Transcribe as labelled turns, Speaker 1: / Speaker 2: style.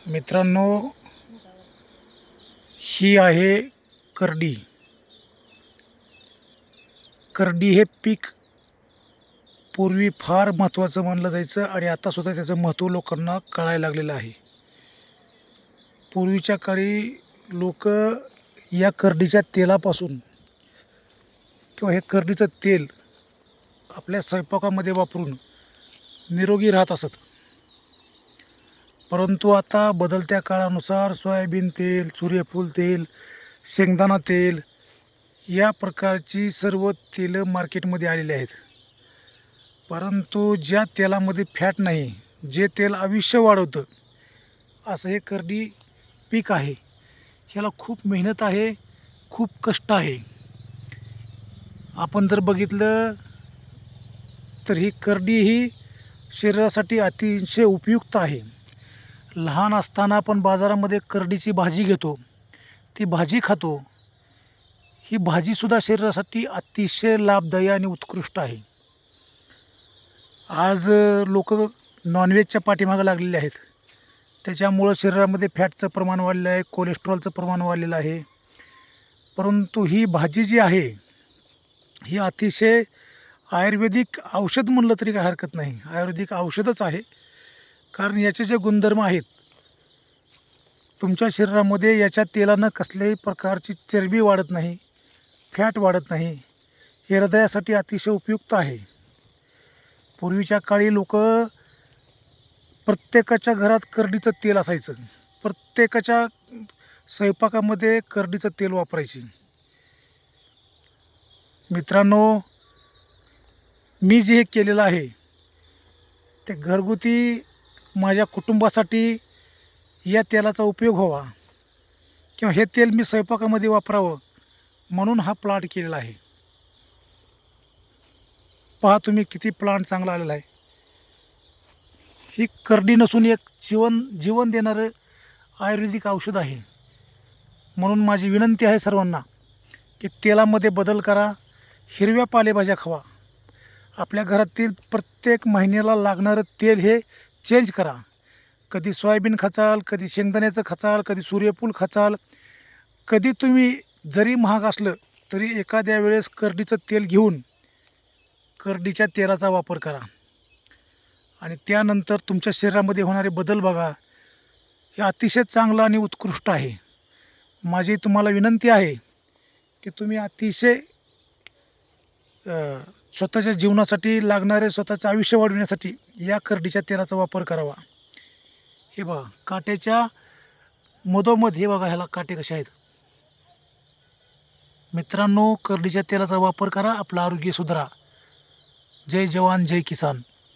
Speaker 1: मित्रांनो, ही आहे करडी. करडी हे पीक पूर्वी फार महत्त्वाचं मानलं जायचं आणि आतासुद्धा त्याचं महत्त्व लोकांना कळायला लागलेलं आहे. पूर्वीच्या काळी लोक या करडीच्या तेलापासून किंवा हे करडीचं तेल आपल्या स्वयंपाकामध्ये वापरून निरोगी राहत असत. परंतु आता बदलत्या काळानुसार सोयाबीन तेल, सूर्यफूल तेल, शेंगदाणा तेल या प्रकारची सर्व तेलं मार्केटमध्ये आलेली आहेत. परंतु ज्या तेलामध्ये फॅट नाही, जे तेल आयुष्य वाढवतं, असं हे करडी पीक आहे. ह्याला खूप मेहनत आहे, खूप कष्ट आहे. आपण जर बघितलं तर ही करडी ही शरीरासाठी अतिशय उपयुक्त आहे. लहान असताना आपण बाजारामध्ये करडीची भाजी घेतो, ती भाजी खातो. ही भाजीसुद्धा शरीरासाठी अतिशय लाभदायी आणि उत्कृष्ट आहे. आज लोक नॉनव्हेजच्या पाठीमागं लागलेले आहेत. त्याच्यामुळं शरीरामध्ये फॅटचं प्रमाण वाढलेलं आहे, कोलेस्ट्रॉलचं प्रमाण वाढलेलं आहे. परंतु ही भाजी जी आहे ही अतिशय आयुर्वेदिक औषध म्हणलं तरी काही हरकत नाही. आयुर्वेदिक औषधच आहे, कारण याचे जे गुणधर्म आहेत, तुमच्या शरीरामध्ये याच्या तेलानं कसल्याही प्रकारची चरबी वाढत नाही, फॅट वाढत नाही. हे हृदयासाठी अतिशय उपयुक्त आहे. पूर्वीच्या काळी लोक प्रत्येकाच्या घरात करडीचं तेल असायचं. प्रत्येकाच्या स्वयंपाकामध्ये करडीचं तेल वापरायची. मित्रांनो, मी जे हे केलेलं आहे ते घरगुती माझ्या कुटुंबासाठी या तेलाचा उपयोग व्हावा किंवा हे तेल मी स्वयंपाकामध्ये वापरावं म्हणून हा प्लांट केलेला आहे. पहा तुम्ही किती प्लांट चांगला आलेला आहे. ही करडी नसून एक जीवन देणारं आयुर्वेदिक औषध आहे. म्हणून माझी विनंती आहे सर्वांना की तेलामध्ये बदल करा, हिरव्या पालेभाज्या खावा. आपल्या घरातील प्रत्येक महिन्याला लागणारं तेल हे चेंज करा. कधी सोयाबीन खाचाल, कधी शेंगदाण्याचं खाचाल, कधी सूर्यफूल खाचाल. कधी तुम्ही जरी महाग असलं तरी एखाद्या वेळेस करडीचं तेल घेऊन करडीच्या तेलाचा वापर करा आणि त्यानंतर तुमच्या शरीरामध्ये होणारे बदल बघा. हे अतिशय चांगलं आणि उत्कृष्ट आहे. माझी तुम्हाला विनंती आहे की तुम्ही अतिशय स्वतःच्या जीवनासाठी लागणारे, स्वतःचं आयुष्य वाढविण्यासाठी या करडीच्या तेलाचा वापर करावा. हे बघा, काट्याच्या मधोमध हे बघा, ह्याला काटे कसे आहेत. मित्रांनो, करडीच्या तेलाचा वापर करा, आपलं आरोग्य सुधारा. जय जवान जय किसान.